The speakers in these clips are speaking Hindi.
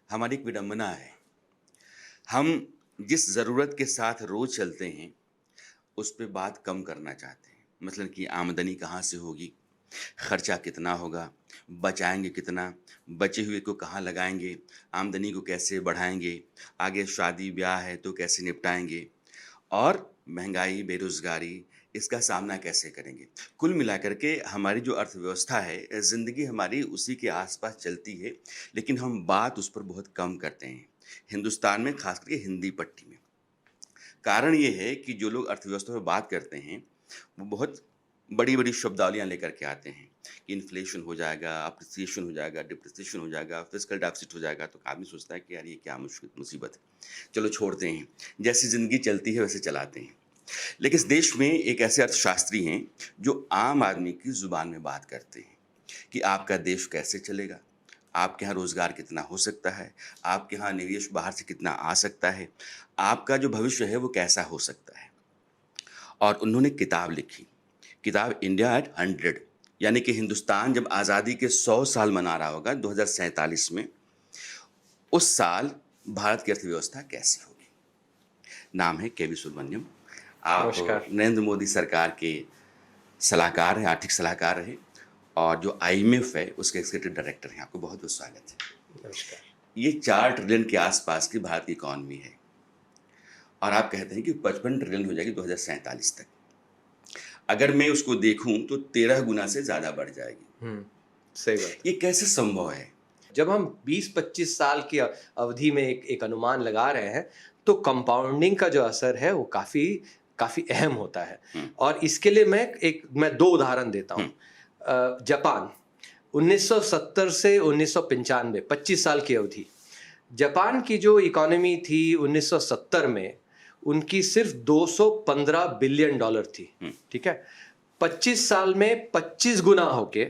हमारी एक विडंबना है। हम जिस ज़रूरत के साथ रोज़ चलते हैं, उस पे बात कम करना चाहते हैं। मसलन कि आमदनी कहाँ से होगी, खर्चा कितना होगा, बचाएँगे कितना, बचे हुए को कहाँ लगाएँगे, आमदनी को कैसे बढ़ाएँगे, आगे शादी-ब्याह है तो कैसे निपटाएँगे और महँगाई, बेरोज़गारी इसका सामना कैसे करेंगे। कुल मिलाकर के हमारी जो अर्थव्यवस्था है, ज़िंदगी हमारी उसी के आस-पास चलती है, लेकिन हम बात उस पर बहुत कम करते हैं। हिंदुस्तान में ख़ास करके हिंदी पट्टी में। कारण ये है कि जो लोग अर्थव्यवस्था पे बात करते हैं, वो बहुत बड़ी-बड़ी शब्दावलियाँ लेकर के आते हैं कि इन्फ्लेशन हो जाएगा, अप्रिसिएशन हो जाएगा, डिप्रिसिएशन हो जाएगा, फिस्कल डेफ़िसिट हो जाएगा, तो आदमी सोचता है कि यार ये क्या मुसीबत है। चलो छोड़ते हैं, जैसी ज़िंदगी चलती है वैसे चलाते हैं। लेकिन इस देश में एक ऐसे अर्थशास्त्री हैं, जो आम आदमी की ज़ुबान में बात करते हैं कि आपका देश कैसे चलेगा? आपके यहाँ रोज़गार कितना हो सकता है? आपके यहाँ निवेश बाहर से कितना आ सकता है? आपका जो भविष्य है वो कैसा हो सकता है? और उन्होंने किताब लिखी, किताब इंडिया एट 100 यानी कि हिंदुस्तान जब आज़ादी के 100 साल मना रहा होगा 2047 में, उस साल भारत की अर्थव्यवस्था कैसी होगी? नाम है केवी सुब्रमण्यम। आप नमस्कार। नरेंद्र मोदी सरकार के सलाहकार हैं, आर्थिक सलाहकार रहे और जो आईएमएफ है उसके एग्जीक्यूटिव डायरेक्टर हैं। आपको बहुत-बहुत स्वागत है। नमस्कार। ये 4 ट्रिलियन के आसपास की भारत की इकॉनमी है और आप कहते हैं कि 55 ट्रिलियन हो जाएगी 2047 तक। अगर मैं उसको देखूँ तो 13 गुना से ज़्यादा बढ़ जाएगी। सही बात है। ये कैसे संभव है? जब हम 20-25 साल की अवधि में एक अनुमान लगा रहे हैं, तो कंपाउंडिंग का जो असर है वो काफ़ी काफ़ी अहम होता है। हुँ, और इसके लिए मैं 2 उदाहरण देता हूँ। हुँ, जापान 1970 से 1995 25 साल की अवधि। जापान की जो इकोनॉमी थी 1970 में, उनकी सिर्फ $215 बिलियन थी। हुँ, ठीक है? 25 साल में 25 गुना होके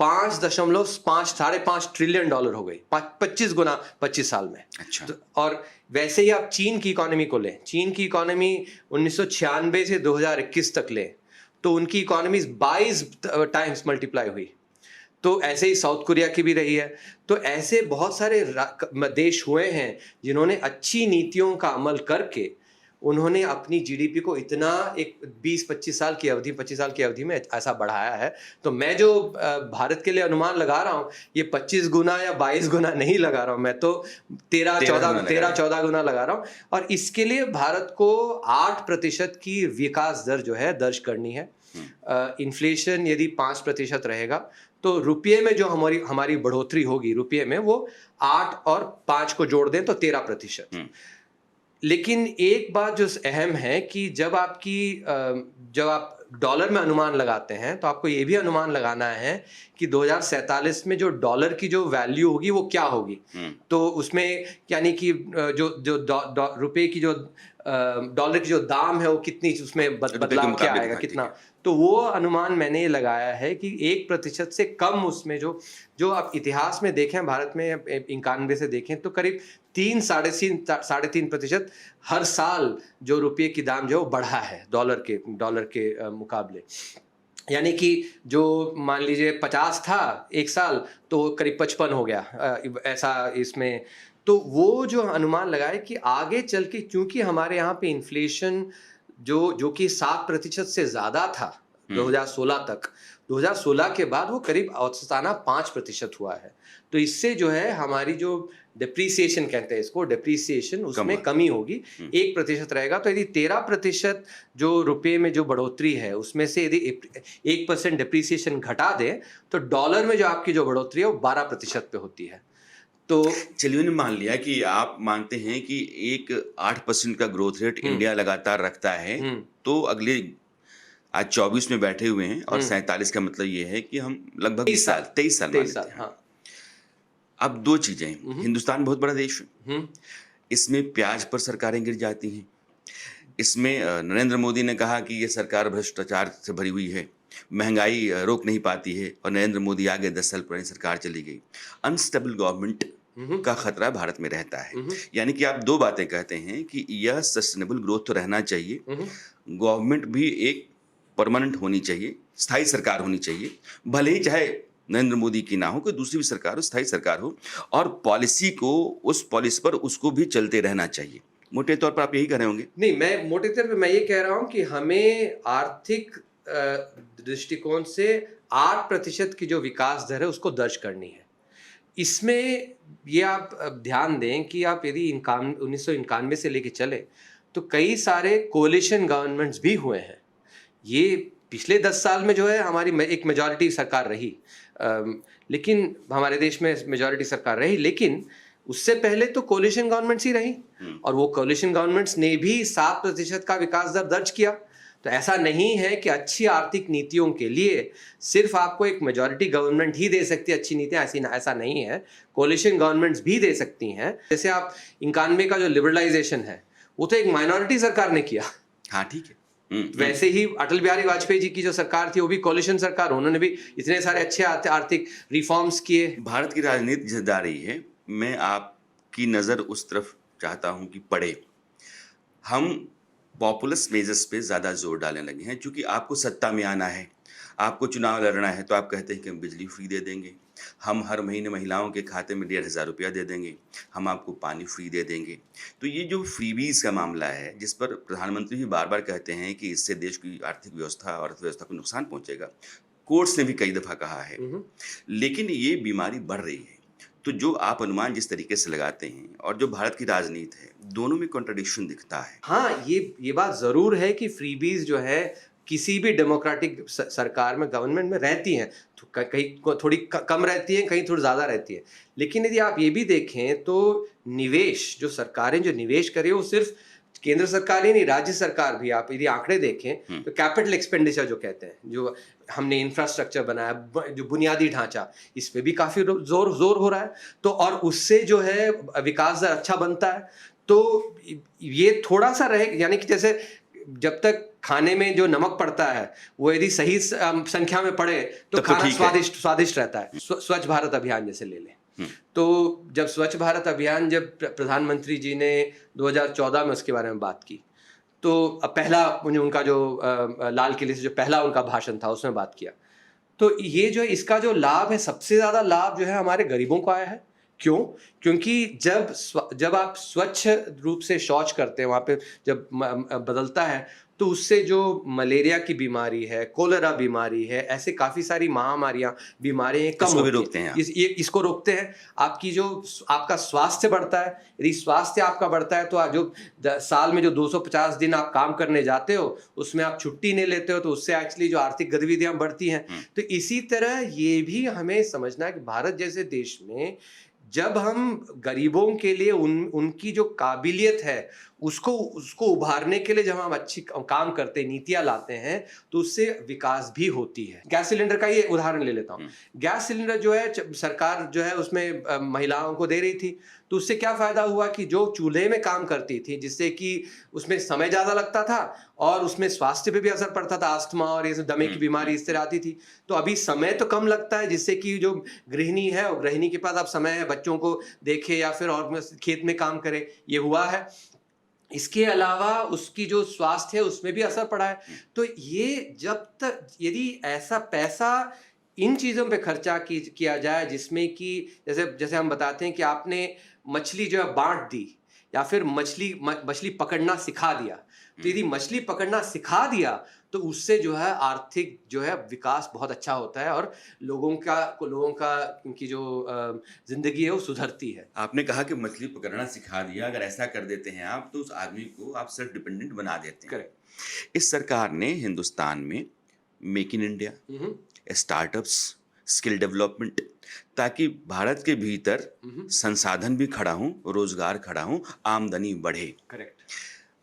5.5 साढ़े 5 ट्रिलियन डॉलर हो गई। 25 गुना 25 साल में। अच्छा। तो और वैसे ही आप चीन की इकोनॉमी को लें, चीन की इकोनॉमी 1996 से 2021 तक लें, तो उनकी इकोनॉमी 22 टाइम्स मल्टीप्लाई हुई। तो ऐसे ही साउथ कोरिया की भी रही है। तो ऐसे बहुत सारे देश हुए हैं जिन्होंने अच्छी नीतियों का अमल करके उन्होंने अपनी जीडीपी को इतना एक 20-25 साल की अवधि 25 साल की अवधि में ऐसा बढ़ाया है। तो मैं जो भारत के लिए अनुमान लगा रहा हूँ, ये 25 गुना या 22 गुना नहीं लगा रहा हूँ, मैं तो 13-14 गुना लगा रहा हूँ। और इसके लिए भारत को 8% की विकास दर जो है दर्ज करनी है। इन्फ्लेशन यदि 5% रहेगा, तो रुपये में जो हमारी बढ़ोतरी होगी रुपये में, वो 8 और 5 को जोड़ दें तो 13%। लेकिन एक बात जो अहम है कि जब आप डॉलर में अनुमान लगाते हैं, तो आपको ये भी अनुमान लगाना है कि 2047 में जो डॉलर की जो वैल्यू होगी वो क्या होगी। तो उसमें यानी कि रुपए की जो डॉलर की जो दाम है वो कितनी उसमें बदलाव क्या आएगा, कितना। तो वो अनुमान मैंने ये लगाया है कि 1% से कम उसमें जो आप इतिहास में देखें, भारत में 91 से देखें, तो करीब 3-3.5% हर साल जो रुपये की दाम जो बढ़ा है डॉलर के मुकाबले। यानी कि जो मान लीजिए 50 था एक साल, तो करीब 55 हो गया। ऐसा इसमें तो वो जो अनुमान लगाए कि आगे चल के, क्योंकि हमारे यहाँ पे इन्फ्लेशन जो कि 7% से ज़्यादा था 2016 तक, 2016 के बाद वो करीब औसताना 5% हुआ है। तो इससे जो है हमारी जो डेप्रीसिएशन कहते हैं इसको, डेप्रीसिएशन उसमें कमी होगी। 1% रहेगा। तो यदि 13% जो रुपये में जो बढ़ोतरी है उसमें से यदि 1% डेप्रीसिएशन घटा दें, तो डॉलर में जो आपकी जो बढ़ोतरी है वो 12% पे होती है। तो चलिए मैंने मान लिया कि आप मानते हैं कि एक 8% का ग्रोथ रेट इंडिया लगातार रखता है, तो अगले आज 24 में बैठे हुए हैं और 47 का मतलब ये है कि हम लगभग 23 साल मान लेते हैं। हाँ। अब 2 चीज़ें हैं, हिंदुस्तान बहुत बड़ा देश है, इसमें प्याज पर सरकारें गिर जाती हैं। इसमें नरेंद्र मोदी ने कहा कि ये सरकार भ्रष्टाचार से भरी हुई है, महँगाई रोक नहीं पाती है और नरेंद्र मोदी आ गए, 10 साल पुरानी सरकार चली गई। अनस्टेबल गवर्नमेंट का खतरा भारत में रहता है। यानी कि आप 2 बातें कहते हैं कि यह सस्टेनेबल ग्रोथ तो रहना चाहिए, गवर्नमेंट भी एक परमानेंट होनी चाहिए, स्थायी सरकार होनी चाहिए, भले ही चाहे नरेंद्र मोदी की ना हो, कोई दूसरी भी सरकार हो, स्थायी सरकार हो, और पॉलिसी को, उस पॉलिसी पर उसको भी चलते रहना चाहिए। मोटे तौर पर आप यही कह रहे होंगे? नहीं, मैं मोटे तौर पे मैं ये कह रहा हूँ कि हमें आर्थिक दृष्टिकोण से 8% की जो विकास दर है उसको दर्ज करनी है। इसमें ये आप ध्यान दें कि आप यदि 1991 से लेके चले तो कई सारे कोलिशन गवर्नमेंट्स भी हुए हैं। ये पिछले 10 साल में जो है हमारी एक मेजॉरिटी सरकार रही, लेकिन हमारे देश में मेजॉरिटी सरकार रही, लेकिन उससे पहले तो कोलिशन गवर्नमेंट्स ही रही, और वो कोलिशन गवर्नमेंट्स ने भी 7% का विकास दर दर्ज किया। तो ऐसा नहीं है कि अच्छी आर्थिक नीतियों के लिए सिर्फ आपको एक मेजॉरिटी गवर्नमेंट ही दे सकती है अच्छी नीतियां, ऐसा नहीं है, कोलिशन गवर्नमेंट्स भी दे सकती हैं। जैसे आप 91 का जो लिबरलाइजेशन है वो तो एक माइनॉरिटी सरकार ने किया। हाँ, ठीक है। वैसे ही अटल बिहारी वाजपेयी जी की जो सरकार थी वो भी कोलिशन सरकार, उन्होंने भी इतने सारे अच्छे आर्थिक रिफॉर्म्स किए। भारत की राजनीति जिसे जा रही है, मैं आपकी नज़र उस तरफ चाहता हूं कि पड़े। हम पॉपुलस मेजर्स पे ज़्यादा जोर डालने लगे हैं, क्योंकि आपको सत्ता में आना है, आपको चुनाव लड़ना है, तो आप कहते हैं कि हम बिजली फ्री दे देंगे, हम हर महीने महिलाओं के खाते में 1,500 रुपया दे देंगे, हम आपको पानी फ्री दे देंगे। तो ये जो फ्रीबीज़ का मामला है, जिस पर प्रधानमंत्री भी बार बार कहते हैं कि इससे देश की आर्थिक व्यवस्था और अर्थव्यवस्था को नुकसान पहुंचेगा, कोर्ट्स ने भी कई दफ़ा कहा है, लेकिन ये बीमारी बढ़ रही है। तो जो आप अनुमान जिस तरीके से लगाते हैं और जो भारत की राजनीति है, दोनों में कॉन्ट्रडिक्शन दिखता है। हाँ, ये बात जरूर है कि फ्रीबीज जो है किसी भी डेमोक्रेटिक सरकार में, गवर्नमेंट में रहती हैं, तो कहीं थोड़ी कम रहती है, कहीं थोड़ी ज़्यादा रहती है। लेकिन यदि आप ये भी देखें तो निवेश, जो सरकारें जो निवेश करें वो सिर्फ केंद्र सरकार ही नहीं, राज्य सरकार भी, आप यदि आंकड़े देखें तो कैपिटल एक्सपेंडिचर जो कहते हैं, जो हमने इंफ्रास्ट्रक्चर बनाया, जो बुनियादी ढांचा, इस पे भी काफ़ी जोर हो रहा है। तो और उससे जो है विकास दर अच्छा बनता है। तो ये थोड़ा सा रहे, यानी कि जैसे जब तक खाने में जो नमक पड़ता है वो यदि सही संख्या में पड़े तो खाना स्वादिष्ट रहता है। स्वच्छ भारत अभियान जैसे ले लें, तो जब स्वच्छ भारत अभियान, जब प्रधानमंत्री जी ने 2014 में उसके बारे में बात की, तो पहला उनका जो लाल किले से जो पहला उनका भाषण था उसमें बात किया, तो ये जो इसका जो लाभ है, सबसे ज़्यादा लाभ जो है हमारे गरीबों को आया है। क्यों? क्योंकि जब आप स्वच्छ रूप से शौच करते हैं, वहाँ पे जब बदलता है, तो उससे जो मलेरिया की बीमारी है, कोलेरा बीमारी है, ऐसे काफ़ी सारी महामारियाँ, बीमारियाँ कम इसको भी रोकते हैं। इसको रोकते हैं। आपका स्वास्थ्य बढ़ता है। यदि स्वास्थ्य आपका बढ़ता है तो जो साल में जो 250 दिन आप काम करने जाते हो उसमें आप छुट्टी नहीं लेते हो, तो उससे एक्चुअली जो आर्थिक गतिविधियां बढ़ती हैं। तो इसी तरह ये भी हमें समझना है कि भारत जैसे देश में जब हम गरीबों के लिए उनकी जो काबिलियत है उसको उभारने के लिए जब हम अच्छी काम करते हैं, नीतियां लाते हैं, तो उससे विकास भी होती है। गैस सिलेंडर का ये उदाहरण ले लेता हूँ। गैस सिलेंडर जो है सरकार जो है उसमें महिलाओं को दे रही थी, तो उससे क्या फायदा हुआ कि जो चूल्हे में काम करती थी, जिससे कि उसमें समय ज्यादा लगता था और उसमें स्वास्थ्य पे भी असर पड़ता था, अस्थमा और ये दमे की बीमारी इस तरह आती थी। तो अभी समय तो कम लगता है, जिससे कि जो गृहिणी है, और गृहिणी के पास अब समय है, बच्चों को देखे या फिर और खेत में काम करे, ये हुआ है। इसके अलावा उसकी जो स्वास्थ्य है उसमें भी असर पड़ा है। तो ये जब तक यदि ऐसा पैसा इन चीज़ों पे खर्चा किया जाए, जिसमें कि जैसे हम बताते हैं कि आपने मछली जो है बांट दी, या फिर मछली पकड़ना सिखा दिया, तो यदि मछली पकड़ना सिखा दिया तो उससे जो है आर्थिक जो है विकास बहुत अच्छा होता है, और लोगों का उनकी जो जिंदगी है वो सुधरती है। आपने कहा कि मछली पकड़ना सिखा दिया, अगर ऐसा कर देते हैं आप तो उस आदमी को आप सेल्फ डिपेंडेंट बना देते हैं। करेक्ट। इस सरकार ने हिंदुस्तान में make in India, startups, skill development, ताकि भारत के भीतर संसाधन भी खड़ा हो, रोजगार खड़ा हो, आमदनी बढ़े। करेक्ट।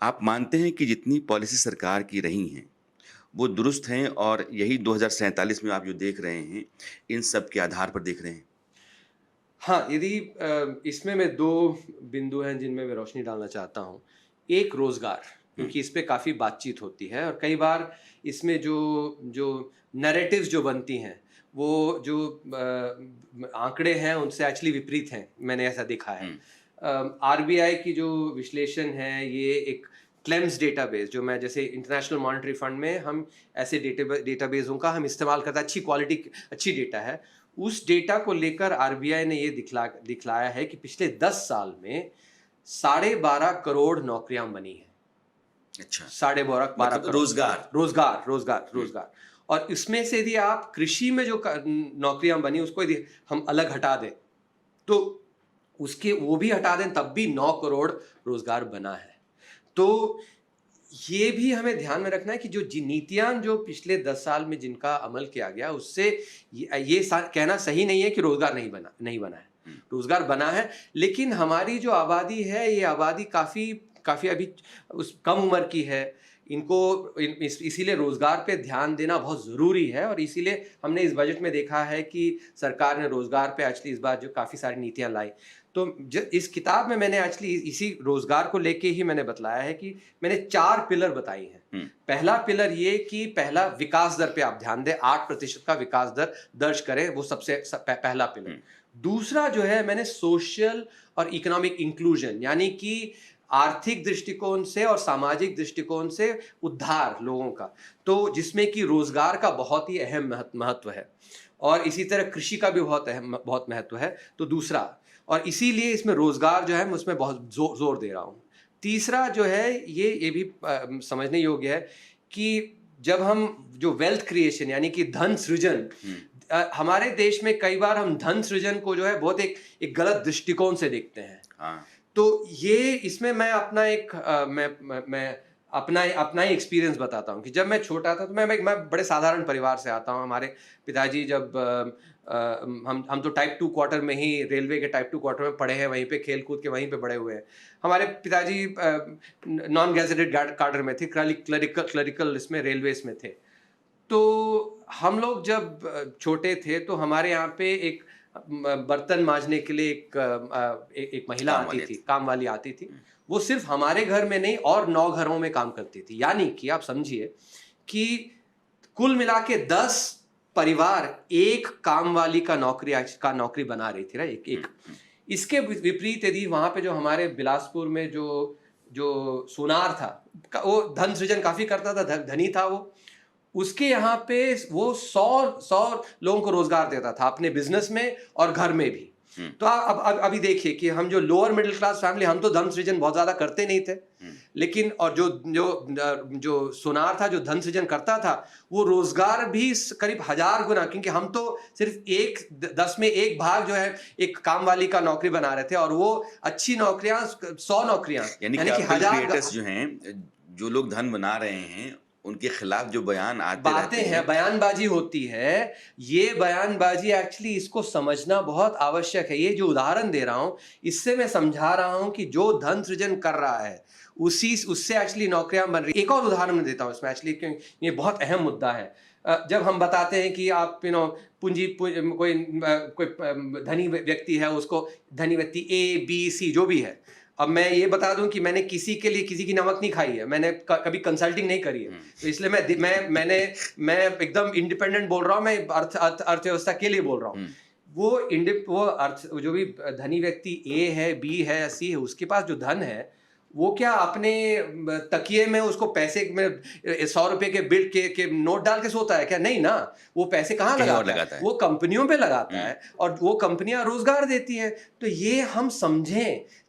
आप मानते हैं कि जितनी पॉलिसी सरकार की रही हैं वो दुरुस्त हैं, और यही 2047 में आप जो देख रहे हैं इन सब के आधार पर देख रहे हैं? हाँ, यदि इसमें मैं 2 बिंदु हैं जिनमें मैं रोशनी डालना चाहता हूँ। एक, रोजगार, क्योंकि इस पे काफ़ी बातचीत होती है, और कई बार इसमें जो नैरेटिव्स जो बनती हैं वो जो आंकड़े हैं उनसे एक्चुअली विपरीत हैं, मैंने ऐसा देखा है। आरबीआई की जो विश्लेषण है, ये एक क्लेम्स डेटाबेस, जो मैं जैसे इंटरनेशनल मॉनेटरी फंड में हम ऐसे डेटाबेसों का हम इस्तेमाल करते हैं, अच्छी क्वालिटी अच्छी डेटा है, उस डेटा को लेकर आरबीआई ने ये दिखलाया है कि पिछले 10 साल में 12.5 करोड़ नौकरियां बनी हैं। अच्छा, 12.5 मतलब करोड़ रोजगार। और इसमें से यदि आप कृषि में जो नौकरियां बनी उसको यदि हम अलग हटा दें तो उसके वो भी हटा दें तब भी 9 करोड़ रोजगार बना है। तो ये भी हमें ध्यान में रखना है कि जो नीतियां जो पिछले 10 साल में जिनका अमल किया गया उससे कहना सही नहीं है कि रोजगार नहीं बना है। रोजगार बना है, लेकिन हमारी जो आबादी है ये आबादी काफी अभी कम उम्र की है। इसीलिए रोजगार पे ध्यान देना बहुत जरूरी है और इसीलिए हमने इस बजट में देखा है कि सरकार ने रोजगार पे एक्चुअली इस बार जो काफी सारी नीतियां लाई। तो इस किताब में मैंने एक्चुअली इसी रोजगार को लेके ही मैंने बतलाया है कि मैंने 4 पिलर बताई हैं। पहला पिलर ये कि पहला विकास दर पे आप ध्यान दें, 8% का विकास दर दर्ज करें, वो सबसे पहला पिलर। दूसरा जो है मैंने सोशल और इकोनॉमिक इंक्लूजन यानी कि आर्थिक दृष्टिकोण से और सामाजिक दृष्टिकोण से उद्धार लोगों का, तो जिसमें कि रोजगार का बहुत ही अहम महत्व है और इसी तरह कृषि का भी बहुत महत्व है। तो दूसरा, और इसीलिए इसमें रोजगार जो है मैं उसमें बहुत जोर दे रहा हूँ। तीसरा जो है ये भी समझने योग्य है कि जब हम जो वेल्थ क्रिएशन यानी कि धन सृजन, हमारे देश में कई बार हम धन सृजन को जो है बहुत एक गलत दृष्टिकोण से देखते हैं। हाँ। तो ये इसमें मैं अपना अपना ही एक्सपीरियंस बताता हूँ कि जब मैं छोटा था तो मैं बड़े साधारण परिवार से आता हूँ। हमारे पिताजी जब हम तो टाइप 2 क्वार्टर में ही, रेलवे के टाइप 2 क्वार्टर में पढ़े हैं, वहीं पे खेल कूद के वहीं पे बड़े हुए हैं। हमारे पिताजी नॉन गैजेटेड कार्डर में थे, क्लरिकल इसमें रेलवेज में थे। तो हम लोग जब छोटे थे तो हमारे यहाँ पे एक बर्तन मांजने के लिए एक महिला आती थी, काम वाली आती थी। वो सिर्फ हमारे घर में नहीं और 9 घरों में काम करती थी। यानी कि आप समझिए कि कुल मिला के 10 परिवार एक काम वाली का नौकरी बना रही थी ना, एक। इसके विपरीत यदि वहां पे जो हमारे बिलासपुर में जो सोनार था वो धन सृजन काफी करता था, धनी था वो, उसके यहाँ पे वो 100 लोगों को रोजगार देता था अपने बिजनेस में और घर में भी। तो अब अभी देखिए कि हम जो लोअर मिडिल क्लास फैमिली, हम तो धन सृजन बहुत ज्यादा करते नहीं थे, लेकिन और जो सोनार था जो धन सृजन करता था वो रोजगार भी करीब 1000 गुना, क्योंकि हम तो सिर्फ 10 में 1 भाग जो है एक काम वाली का नौकरी बना रहे थे और वो अच्छी नौकरियां 100 नौकरियां यानी कि 1000 जो हैं, जो लोग धन बना रहे हैं उनके खिलाफ जो बयान बातें हैं, बयानबाजी होती है। ये बयानबाजी एक्चुअली इसको समझना बहुत आवश्यक है। ये जो उदाहरण दे रहा हूं इससे मैं समझा रहा हूं कि जो धन सृजन कर रहा है उससे एक्चुअली नौकरियां बन रही। एक और उदाहरण मैं देता हूं इसमें एक्चुअली, क्योंकि ये बहुत अहम मुद्दा है। जब हम बताते हैं कि आप कोई धनी व्यक्ति है, उसको धनी व्यक्ति ABC जो भी है। अब मैं ये बता दूं कि मैंने किसी की नमक नहीं खाई है, मैंने कभी कंसल्टिंग नहीं करी है, तो इसलिए मैं एकदम इंडिपेंडेंट बोल रहा हूँ। मैं अर्थव्यवस्था के लिए बोल रहा हूँ। वो जो भी धनी व्यक्ति A है, B है, C है, उसके पास जो धन है वो क्या अपने तकिए में उसको पैसे में 100 रुपए के बिल के नोट डाल के सोता है क्या? नहीं ना, वो पैसे कहाँ लगाता है? वो कंपनियों पे लगाता है और वो कंपनियां रोजगार देती हैं। तो ये हम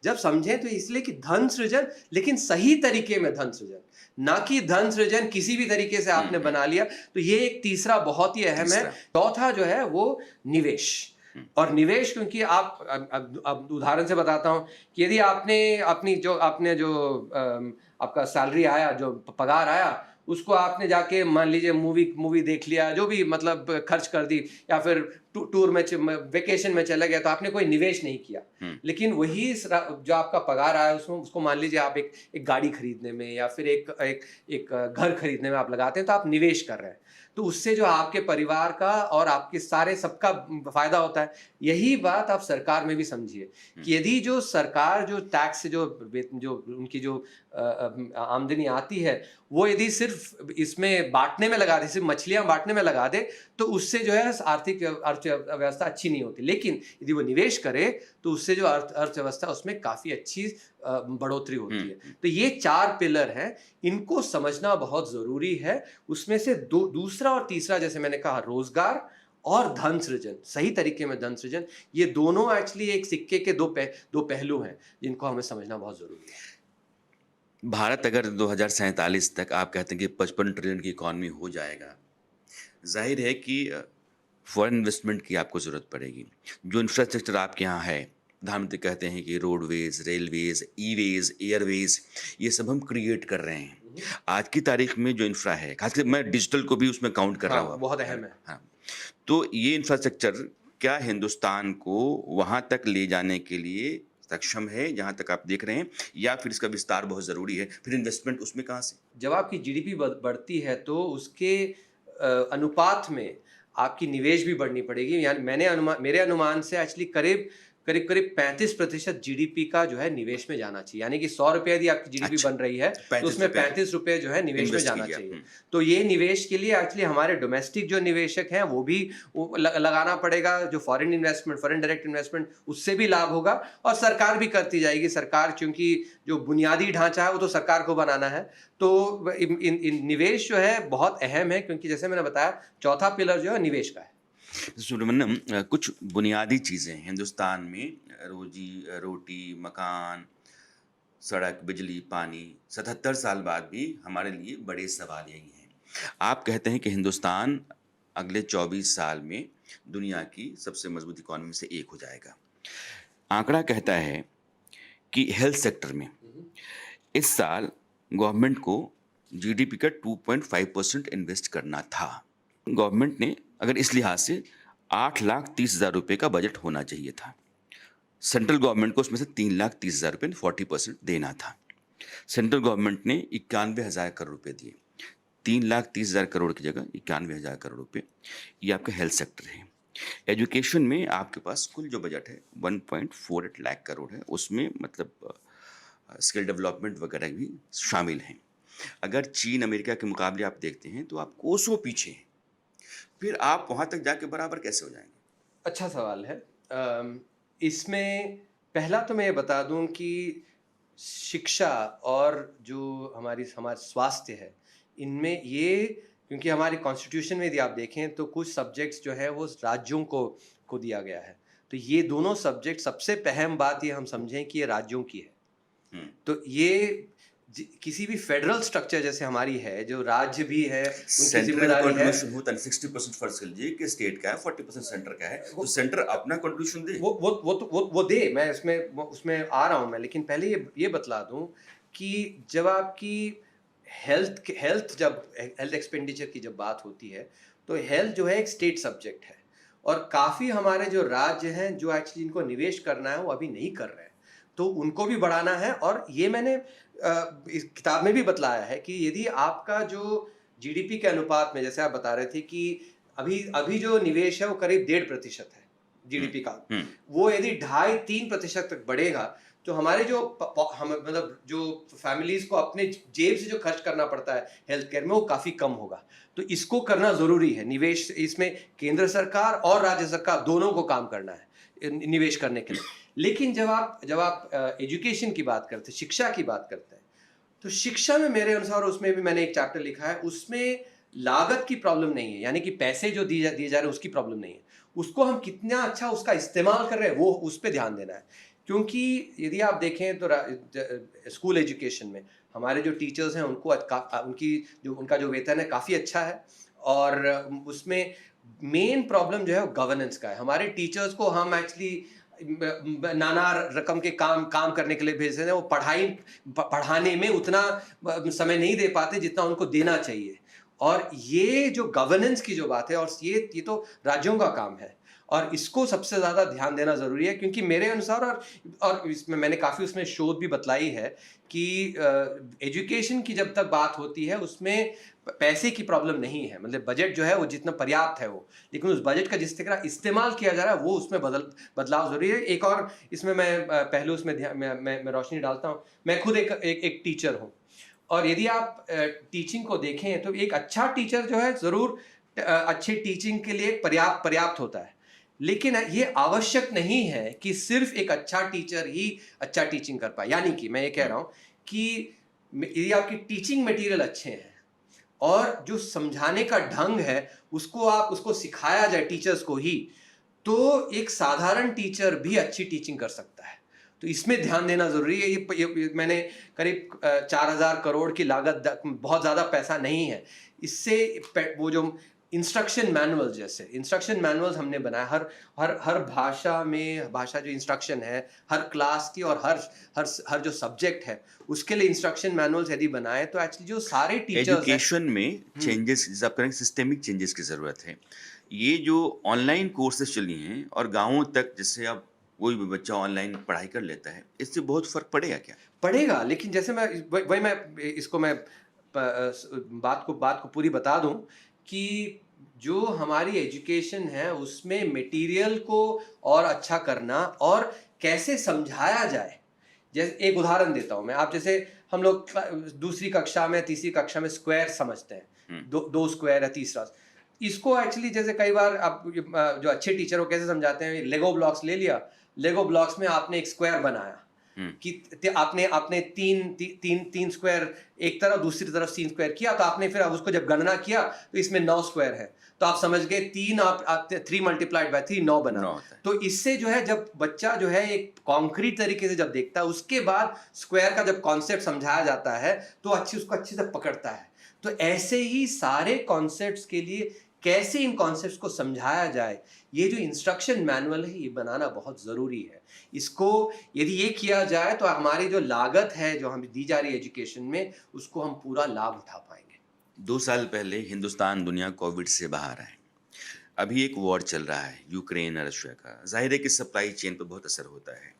जब समझें तो इसलिए कि धन सृजन, लेकिन सही तरीके में धन सृजन, ना कि धन सृजन किसी भी तरीके से आपने बना लिया। तो ये एक तीसरा बहुत ही अहम है। चौथा जो है वो निवेश। और निवेश, क्योंकि आप अब उदाहरण से बताता हूं कि यदि आपने जो आपका सैलरी आया, जो पगार आया, उसको आपने जाके मान लीजिए मूवी देख लिया, जो भी मतलब खर्च कर दी, या फिर टूर में वेकेशन में चला गया, तो आपने कोई निवेश नहीं किया। लेकिन वही जो आपका पगार आया उसको मान लीजिए आप एक गाड़ी खरीदने में या फिर एक घर खरीदने में आप लगाते हैं, तो आप निवेश कर रहे हैं। तो उससे जो आपके परिवार का और आपके सारे सबका फायदा होता है। यही बात आप सरकार में भी समझिए कि यदि जो सरकार जो टैक्स से जो उनकी जो आमदनी आती है वो यदि सिर्फ इसमें बांटने में लगा दे, सिर्फ मछलियां बांटने में लगा दे, तो उससे जो है आर्थिक अर्थव्यवस्था अच्छी नहीं होती। लेकिन यदि वो निवेश करे तो उससे जो अर्थव्यवस्था उसमें काफी अच्छी बढ़ोतरी होती है। तो ये 4 पिलर हैं, इनको समझना बहुत जरूरी है। उसमें से दूसरा और तीसरा, जैसे मैंने कहा, रोजगार और धन सृजन, सही तरीके में धन सृजन, ये दोनों एक्चुअली एक सिक्के के दो पहलू हैं जिनको हमें समझना बहुत ज़रूरी है। भारत अगर 2047 तक आप कहते हैं कि 55 ट्रिलियन की इकॉनमी हो जाएगा, ज़ाहिर है कि फॉरेन इन्वेस्टमेंट की आपको ज़रूरत पड़ेगी। जो इंफ्रास्ट्रक्चर आपके यहाँ है, प्रधानमंत्री कहते हैं कि रोडवेज़, रेलवेज़, ई-वेज़, एयरवेज़, ये सब हम क्रिएट कर रहे हैं। आज की तारीख में जो इंफ्रा है, खासकर मैं डिजिटल को भी उसमें काउंट कर रहा हाँ, हूँ अब। बहुत अहम है। हाँ, तो ये इंफ्रास्ट्रक्चर क्या हिंदुस्तान को वहाँ तक ले जाने के लिए सक्षम है, जहाँ तक आप देख रहे हैं, या फिर इसका विस्तार बहुत ज़रूरी है? फिर इन्वेस्टमेंट उसमें कहाँ से? जब आपकी जीडीपी बढ़ती है तो उसके अनुपात में आपकी निवेश भी बढ़नी पड़ेगी। यानी मेरे अनुमान से एक्चुअली करीब करीब करीब 35% जीडीपी का जो है निवेश में जाना चाहिए। यानी कि 100 रुपये यदि आपकी जीडीपी अच्छा, बन रही है तो 35 उसमें रुपये 35 रुपये जो है निवेश में इन्वेस्ट जाना कीजिए आप। चाहिए। तो ये निवेश के लिए एक्चुअली हमारे डोमेस्टिक जो निवेशक हैं वो भी लगाना पड़ेगा। जो foreign investment, foreign direct investment, उससे भी लाभ होगा और सरकार भी करती जाएगी। सरकार, चूंकि जो बुनियादी ढांचा है वो तो सरकार को बनाना है, तो इन निवेश जो है बहुत अहम है, क्योंकि जैसे मैंने बताया चौथा पिलर जो है निवेश का है। सुब्रमण्यम, कुछ बुनियादी चीज़ें हिंदुस्तान में रोजी रोटी, मकान, सड़क, बिजली, पानी 77 साल बाद भी हमारे लिए बड़े सवाल यही हैं। आप कहते हैं कि हिंदुस्तान अगले 24 साल में दुनिया की सबसे मजबूत इकॉनमी से एक हो जाएगा। आंकड़ा कहता है कि हेल्थ सेक्टर में इस साल गवर्नमेंट को जीडीपी का 2.5% इन्वेस्ट करना था। गवर्नमेंट ने अगर इस लिहाज से 8,30,000 रुपये का बजट होना चाहिए था। सेंट्रल गवर्नमेंट को उसमें से 3,30,000 रुपये 40% देना था। सेंट्रल गवर्नमेंट ने 91,000 करोड़ रुपये दिए। 3,30,000 करोड़ की जगह 91,000 करोड़ रुपये, ये आपका हेल्थ सेक्टर है। एजुकेशन में आपके पास कुल जो बजट है 1.48 लाख करोड़ है, उसमें मतलब स्किल डेवलपमेंट वगैरह भी शामिल हैं। अगर चीन अमेरिका के मुकाबले आप देखते हैं तो आप कोसों पीछे हैं, फिर आप वहाँ तक जाके बराबर कैसे हो जाएंगे? अच्छा सवाल है। इसमें पहला तो मैं ये बता दूं कि शिक्षा और जो हमारा स्वास्थ्य है, इनमें ये, क्योंकि हमारे कॉन्स्टिट्यूशन में यदि आप देखें तो कुछ सब्जेक्ट्स जो है वो राज्यों को दिया गया है। तो ये दोनों सब्जेक्ट, सबसे अहम बात ये हम समझें कि ये राज्यों की है। तो ये किसी भी फेडरल स्ट्रक्चर जैसे हमारी है, जो राज्य भी है, उनकी सेंट्रल जिम्मेदारी है। कंट्रीब्यूशन होता है 60% फर्ज कर लीजिए कि स्टेट का है, 40% सेंटर का है, तो सेंटर अपना कंट्रीब्यूशन दे। वो दे, मैं उसमें आ रहा हूं मैं, लेकिन पहले ये बतला दूं कि जब आपकी हेल्थ एक्सपेंडिचर की जब बात होती है तो हेल्थ जो है एक स्टेट सब्जेक्ट है, और काफ़ी हमारे जो राज्य हैं जो एक्चुअली इनको निवेश करना है वो अभी नहीं कर रहे हैं, तो उनको भी बढ़ाना है। और ये मैंने इस किताब में भी बतलाया है कि यदि आपका जो जीडीपी के अनुपात में, जैसे आप बता रहे थे कि अभी जो निवेश है वो करीब 1.5% है जीडीपी का, वो यदि 2.5-3% तक बढ़ेगा तो हमारे जो हम मतलब जो फैमिलीज को अपने जेब से जो खर्च करना पड़ता है हेल्थ केयर में, वो काफी कम होगा। तो इसको करना जरूरी है। निवेश, इसमें केंद्र सरकार और राज्य सरकार दोनों को काम करना है निवेश करने के लिए। लेकिन जब आप एजुकेशन की बात करते हैं, शिक्षा की बात करते हैं, तो शिक्षा में मेरे अनुसार, उसमें भी मैंने एक चैप्टर लिखा है, उसमें लागत की प्रॉब्लम नहीं है, यानी कि पैसे जो दिए जा रहे हैं उसकी प्रॉब्लम नहीं है, उसको हम कितना अच्छा उसका इस्तेमाल कर रहे हैं वो उस पर ध्यान देना है। क्योंकि यदि आप देखें तो स्कूल एजुकेशन में हमारे जो टीचर्स हैं उनका जो वेतन है काफ़ी अच्छा है, और उसमें मेन प्रॉब्लम जो है वो गवर्नेंस का है। हमारे टीचर्स को हम एक्चुअली नाना रकम के काम करने के लिए भेजते हैं, वो पढ़ाने में उतना समय नहीं दे पाते जितना उनको देना चाहिए। और ये जो गवर्नेंस की जो बात है, और ये तो राज्यों का काम है, और इसको सबसे ज़्यादा ध्यान देना ज़रूरी है। क्योंकि मेरे अनुसार, और इसमें मैंने काफ़ी उसमें शोध भी बतलाई है कि एजुकेशन की जब तक बात होती है उसमें पैसे की प्रॉब्लम नहीं है, मतलब बजट जो है वो जितना पर्याप्त है वो, लेकिन उस बजट का जिस तरह इस्तेमाल किया जा रहा है वो उसमें बदलाव जरूरी है। एक और इसमें मैं पहलू उसमें मैं रोशनी डालता हूँ। मैं खुद एक टीचर हूँ, और यदि आप टीचिंग को देखें तो एक अच्छा टीचर जो है ज़रूर अच्छी टीचिंग के लिए पर्याप्त होता है, लेकिन ये आवश्यक नहीं है कि सिर्फ एक अच्छा टीचर ही अच्छा टीचिंग कर पाए। यानी कि मैं ये कह रहा हूँ कि यदि आपकी टीचिंग मटेरियल अच्छे हैं और जो समझाने का ढंग है उसको सिखाया जाए टीचर्स को ही, तो एक साधारण टीचर भी अच्छी टीचिंग कर सकता है। तो इसमें ध्यान देना जरूरी है। ये मैंने करीब 4,000 करोड़ की लागत, बहुत ज्यादा पैसा नहीं है। इससे वो जो इंस्ट्रक्शन मैनुअल, जैसे इंस्ट्रक्शन मैनुअल्स हमने बनाया हर भाषा जो इंस्ट्रक्शन है हर क्लास की और हर जो सब्जेक्ट है उसके लिए इंस्ट्रक्शन मैनुअल्स यदि बनाए तो एक्चुअली जो सारे टीचर्स एजुकेशन में चेंजेस, आप करेंगे सिस्टेमिक चेंजेस की ज़रूरत है। ये जो ऑनलाइन कोर्सेज चली हैं और गाँवों तक, जिससे अब कोई भी बच्चा ऑनलाइन पढ़ाई कर लेता है, इससे बहुत फ़र्क पड़ेगा क्या? पड़ेगा, लेकिन जैसे मैं इसको मैं बात को पूरी बता दूं कि जो हमारी एजुकेशन है उसमें मटेरियल को और अच्छा करना और कैसे समझाया जाए। जैसे एक उदाहरण देता हूं मैं, आप जैसे हम लोग दूसरी कक्षा में तीसरी कक्षा में स्क्वायर समझते हैं, दो स्क्वायर है तीसरा। इसको एक्चुअली जैसे कई बार आप जो अच्छे टीचर हो कैसे समझाते हैं, लेगो ब्लॉक्स ले लिया, लेगो ब्लॉक्स में आपने एक स्क्वायर बनाया कि आपने तीन स्क्वायर एक तरफ दूसरी तरफ 3 स्क्वायर किया, तो आपने फिर उसको जब गणना किया तो इसमें 9 स्क्वायर है, तो आप समझ गए 3 मल्टीप्लाइड बाय 3 9 बना। तो इससे जो है जब बच्चा जो है एक कॉन्क्रीट तरीके से जब देखता है, उसके बाद स्क्वायर का जब कॉन्सेप्ट समझाया जाता है तो उसको अच्छे से पकड़ता है। तो ऐसे ही सारे कॉन्सेप्ट्स के लिए कैसे इन कॉन्सेप्ट्स को समझाया जाए, ये जो इंस्ट्रक्शन मैनुअल है ये बनाना बहुत ज़रूरी है। इसको यदि ये किया जाए तो हमारी जो लागत है जो हमें दी जा रही है एजुकेशन में, उसको हम पूरा लाभ उठा पाएंगे। 2 साल पहले हिंदुस्तान, दुनिया कोविड से बाहर आए। अभी एक वॉर चल रहा है यूक्रेन और रशिया का। ज़ाहिर है कि सप्लाई चेन पर बहुत असर होता है।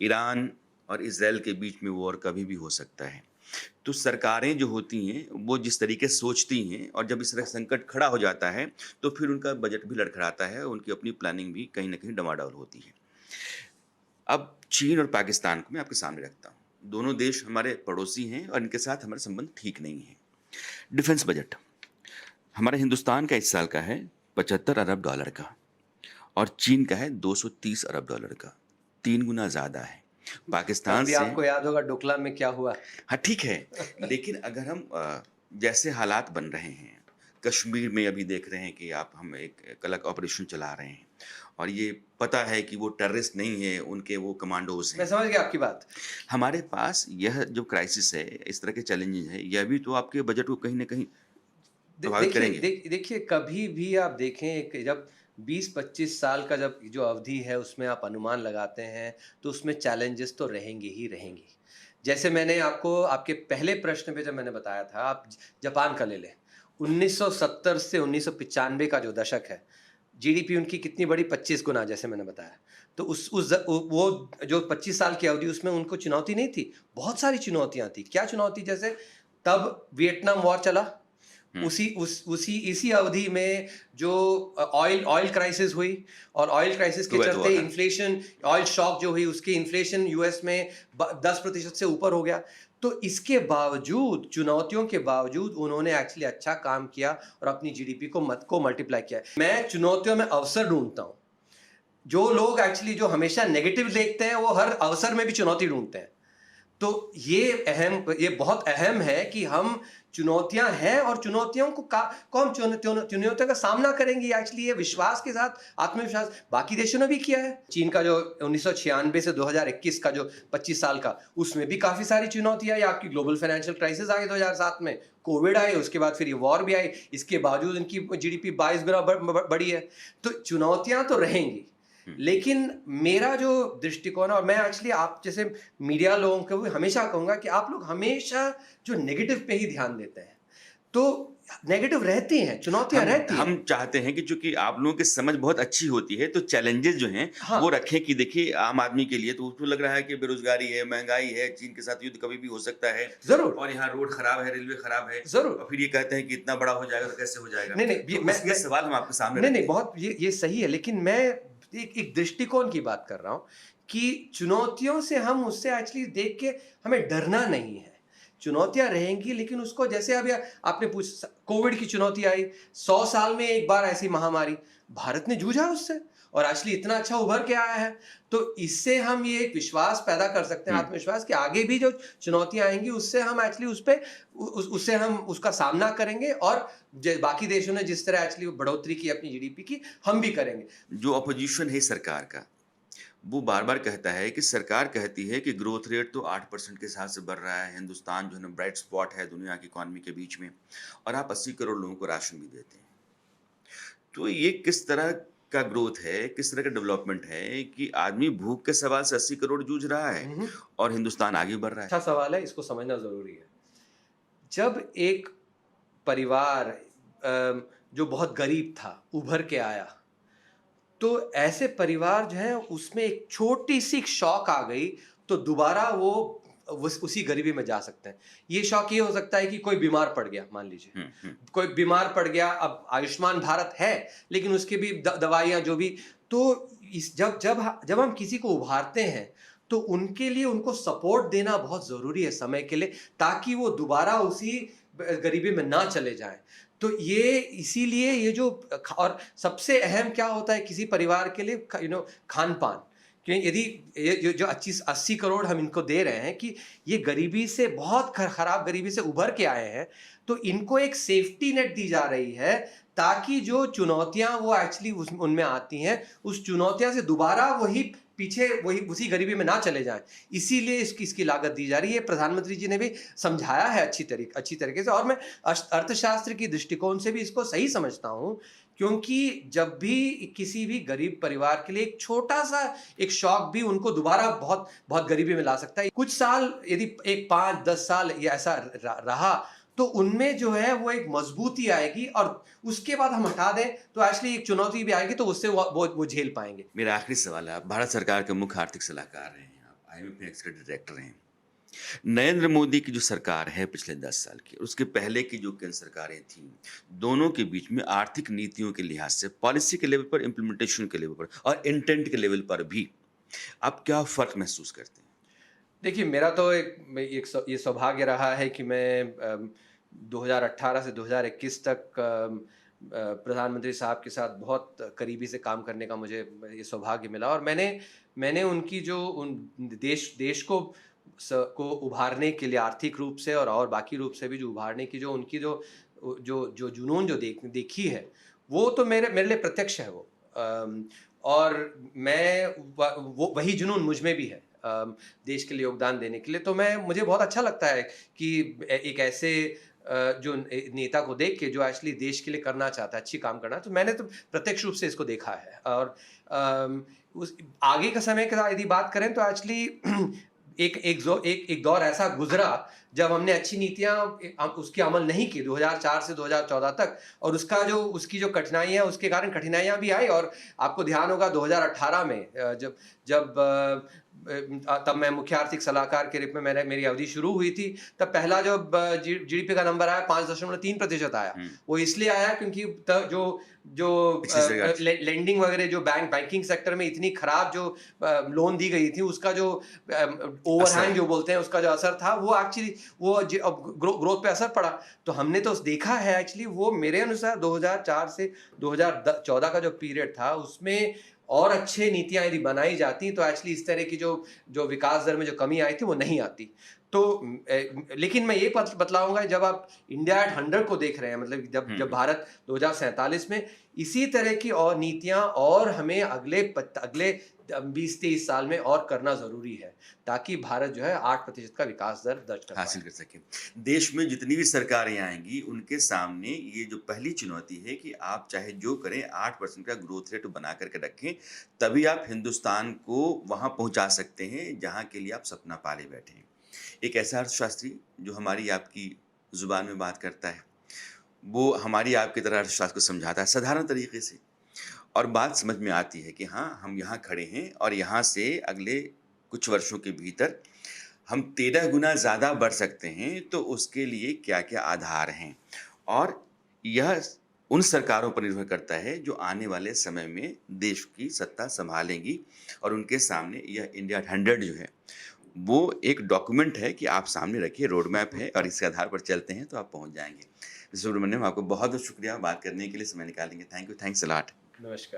ईरान और इज़राइल के बीच में वॉर कभी भी हो सकता है। तो सरकारें जो होती हैं वो जिस तरीके से सोचती हैं, और जब इस तरह संकट खड़ा हो जाता है तो फिर उनका बजट भी लड़खड़ाता है, उनकी अपनी प्लानिंग भी कहीं ना कहीं डमाडोल होती है। अब चीन और पाकिस्तान को मैं आपके सामने रखता हूँ। दोनों देश हमारे पड़ोसी हैं और इनके साथ हमारे संबंध ठीक नहीं हैं। डिफेंस बजट हमारे हिंदुस्तान का इस साल का है 75 अरब डॉलर का, और चीन का है 230 अरब डॉलर का, 3 गुना ज़्यादा है। पाकिस्तान से आपको याद होगा डोकलाम में क्या हुआ। हाँ ठीक है, लेकिन अगर हम जैसे हालात बन रहे हैं, कश्मीर में अभी देख रहे हैं कि हम एक अलग ऑपरेशन चला रहे हैं, और ये पता है कि वो टेररिस्ट नहीं है, उनके वो कमांडोज हैं। मैं समझ गया आपकी बात। हमारे पास यह जो क्राइसिस है, इस तरह के चैलेंजेस है, यह भी तो आपके बजट को कहीं ना कहीं प्रभावित करेंगे। देखिए कभी भी आप देखें जब 20-25 साल का जब जो अवधि है उसमें आप अनुमान लगाते हैं तो उसमें चैलेंजेस तो रहेंगे ही रहेंगे। जैसे मैंने आपको आपके पहले प्रश्न पे जब मैंने बताया था, आप जापान का ले लें, 1970 से 1995 का जो दशक है, जीडीपी उनकी कितनी बड़ी, 25 गुना, जैसे मैंने बताया। तो वो जो 25 साल की अवधि उसमें उनको चुनौती नहीं थी, बहुत सारी चुनौतियां थी। क्या चुनौती? जैसे तब वियतनाम वॉर चला, इसी अवधि में जो ऑयल क्राइसिस हुई, और ऑयल क्राइसिस के चलते इन्फ्लेशन, ऑयल शॉक जो हुई, उसकी इन्फ्लेशन यूएस में 10% से ऊपर हो गया। तो इसके बावजूद, चुनौतियों के बावजूद, उन्होंने एक्चुअली अच्छा काम किया और अपनी जीडीपी को मल्टीप्लाई किया। मैं चुनौतियों में अवसर ढूंढता हूं। जो लोग एक्चुअली जो हमेशा नेगेटिव देखते हैं वो हर अवसर में भी चुनौती ढूंढते हैं। तो ये बहुत अहम है कि हम चुनौतियां हैं और चुनौतियों को कौन चुनौतियों का सामना करेंगे, एक्चुअली ये विश्वास के साथ, आत्मविश्वास। बाकी देशों ने भी किया है। चीन का जो 1996 से 2021 का जो 25 साल का, उसमें भी काफी सारी चुनौतियां आई। आपकी ग्लोबल फाइनेंशियल क्राइसिस आई 2007 में, कोविड आए, उसके बाद फिर ये वॉर भी आई, इसके बावजूद इनकी जीडीपी 22 गुना बढ़ी है। तो चुनौतियां तो रहेंगी, लेकिन मेरा जो दृष्टिकोण है, और मैं एक्चुअली आप जैसे मीडिया लोगों को भी हमेशा कहूंगा कि आप लोग हमेशा जो नेगेटिव पे ही ध्यान देते हैं, तो नेगेटिव रहती हैं, चुनौतियां रहती हैं। हम चाहते हैं कि चूंकि आप लोगों की समझ बहुत अच्छी होती है, तो चैलेंजेस जो हैं वो रखें कि देखिए आम आदमी के लिए तो उसको लग रहा है कि बेरोजगारी है, महंगाई है, चीन के साथ युद्ध कभी भी हो सकता है, जरूर, और यहाँ रोड खराब है, रेलवे खराब है, जरूर, और फिर ये कहते हैं कि इतना बड़ा हो जाएगा तो कैसे हो जाएगा। नहीं, ये सवाल हम आपके सामने नहीं, बहुत ये सही है, लेकिन मैं एक दृष्टिकोण की बात कर रहा हूं कि चुनौतियों से हम उससे एक्चुअली देख के हमें डरना नहीं है। चुनौतियां रहेंगी, लेकिन उसको, जैसे अभी आपने कोविड की चुनौती आई, 100 साल में एक बार ऐसी महामारी, भारत ने जूझा उससे, और एक्चुअली इतना अच्छा उभर के आया है। तो इससे हम ये एक विश्वास पैदा कर सकते हैं, आत्मविश्वास, कि आगे भी जो चुनौतियां आएंगी उससे हम एक्चुअली उससे हम उसका सामना करेंगे, और बाकी देशों ने जिस तरह एक्चुअली बढ़ोतरी की अपनी जीडीपी की, हम भी करेंगे। जो अपोजिशन है सरकार का, वो बार-बार कहता है कि सरकार कहती है कि ग्रोथ रेट तो 8% के हिसाब से बढ़ रहा है, हिंदुस्तान जो है ना ब्राइट स्पॉट है दुनिया की इकॉनमी के बीच में, और आप 80 करोड़ लोगों को राशन भी देते हैं। तो ये किस तरह का ग्रोथ है, किस तरह का डेवलपमेंट है कि आदमी भूख के सवाल से 80 करोड़ जूझ रहा है और हिंदुस्तान आगे बढ़ रहा है? अच्छा सवाल है, इसको समझना जरूरी है। जब एक परिवार जो बहुत गरीब था उभर के आया, तो ऐसे परिवार जो है उसमें एक छोटी सी शॉक आ गई तो दोबारा वो उसी गरीबी में जा सकते हैं। ये शॉक ये हो सकता है कि कोई बीमार पड़ गया, मान लीजिए कोई बीमार पड़ गया, अब आयुष्मान भारत है लेकिन उसके भी दवाइयाँ जो भी, तो जब हम किसी को उभारते हैं तो उनके लिए उनको सपोर्ट देना बहुत जरूरी है समय के लिए, ताकि वो दोबारा उसी गरीबी में ना चले जाएं। तो ये इसीलिए ये जो और सबसे अहम क्या होता है किसी परिवार के लिए, खान पान। क्योंकि यदि ये जो 80 करोड़ हम इनको दे रहे हैं कि ये गरीबी से, बहुत खराब गरीबी से उभर के आए हैं, तो इनको एक सेफ्टी नेट दी जा रही है, ताकि जो चुनौतियां वो एक्चुअली उनमें आती हैं, उस चुनौतियां से दोबारा वही उसी गरीबी में ना चले जाएं। इसीलिए इसकी लागत दी जा रही है। प्रधानमंत्री जी ने भी समझाया है अच्छी तरीके से, और मैं अर्थशास्त्र की दृष्टिकोण से भी इसको सही समझता हूं, क्योंकि जब भी किसी भी गरीब परिवार के लिए एक छोटा सा एक शॉक भी उनको दोबारा बहुत बहुत गरीबी में ला सकता है। कुछ साल यदि एक 5-10 साल ये ऐसा रहा, तो उनमें जो है वो एक मजबूती आएगी, और उसके बाद हम हटा दें तो एक्चुअली एक चुनौती भी आएगी, तो उससे वो झेल पाएंगे। मेरा आखिरी सवाल है, आप भारत सरकार के मुख्य आर्थिक सलाहकार रहे हैं, आप आईएमएफ में एक्सक्यूटिव डायरेक्टर रहे हैं। नरेंद्र मोदी की जो सरकार है पिछले 10 साल की, और उसके पहले की जो केंद्र सरकारें थीं, दोनों के बीच में आर्थिक नीतियों के लिहाज से, पॉलिसी के लेवल पर, इम्प्लीमेंटेशन के लेवल पर और इंटेंट के लेवल पर भी आप क्या फ़र्क महसूस करते हैं? देखिए, मेरा तो ये सौभाग्य रहा है कि मैं 2018 से 2021 तक प्रधानमंत्री साहब के साथ बहुत करीबी से काम करने का मुझे ये सौभाग्य मिला, और मैंने उनकी जो देश को उभारने के लिए आर्थिक रूप से और बाकी रूप से भी जो उभारने की जो उनकी जो जुनून जो देखी है, वो तो मेरे लिए प्रत्यक्ष है वो। और वही जुनून मुझ में भी है देश के लिए योगदान देने के लिए। तो मुझे बहुत अच्छा लगता है कि एक ऐसे जो नेता को देख के जो एक्चुअली देश के लिए करना चाहता है, अच्छी काम करना, तो मैंने तो प्रत्यक्ष रूप से इसको देखा है। और उस आगे का समय का यदि बात करें तो एक्चुअली एक दौर ऐसा गुजरा जब हमने अच्छी नीतियां उसकी अमल नहीं की 2004 से 2014 तक, और उसकी जो कठिनाइयां, उसके कारण कठिनाइयां भी आई। और आपको ध्यान होगा 2018 में जब तब मैं मुख्य आर्थिक सलाहकार के रूप में मेरी अवधि शुरू हुई थी, तब पहला जो जीडीपी का नंबर आया 5.3% आया। वो इसलिए आया क्योंकि जो लेंडिंग वगैरह जो बैंकिंग सेक्टर में इतनी खराब जो लोन दी गई थी, उसका जो ओवरहैंग जो बोलते हैं, उसका जो असर था, वो एक्चुअली वो ग्रोथ पे असर पड़ा। तो हमने तो देखा है एक्चुअली, वो मेरे अनुसार 2004 से 2014 का जो पीरियड था, उसमें और अच्छे नीतियां यदि बनाई जाती तो एक्चुअली इस तरह की जो विकास दर में जो कमी आई थी वो नहीं आती। तो लेकिन मैं ये बतलाऊंगा, जब आप इंडिया एट 100 को देख रहे हैं, मतलब जब भारत 2047 में, इसी तरह की और नीतियां और हमें अगले 20-23 साल में और करना जरूरी है, ताकि भारत जो है 8% का विकास दर दर्ज हासिल कर सके। देश में जितनी भी सरकारें आएंगी, उनके सामने ये जो पहली चुनौती है कि आप चाहे जो करें 8% का ग्रोथ रेट बना करके रखें, तभी आप हिंदुस्तान को वहाँ पहुँचा सकते हैं जहाँ के लिए आप सपना पाले बैठे हैं। एक ऐसा अर्थशास्त्री जो हमारी आपकी ज़ुबान में बात करता है, वो हमारी आपकी तरह अर्थशास्त्र को समझाता है साधारण तरीके से, और बात समझ में आती है कि हाँ, हम यहाँ खड़े हैं और यहाँ से अगले कुछ वर्षों के भीतर हम 13 गुना ज़्यादा बढ़ सकते हैं, तो उसके लिए क्या-क्या आधार हैं। और यह उन सरकारों पर निर्भर करता है जो आने वाले समय में देश की सत्ता संभालेंगी, और उनके सामने यह इंडिया 100 जो है, वो एक डॉक्यूमेंट है कि आप सामने रखिए, रोड मैप है, और इसके आधार पर चलते हैं तो आप पहुँच जाएँगे। सुब्रमण्यम, आपको बहुत-बहुत शुक्रिया बात करने के लिए, समय निकालेंगे। Thank you, thanks a lot. नमस्कार।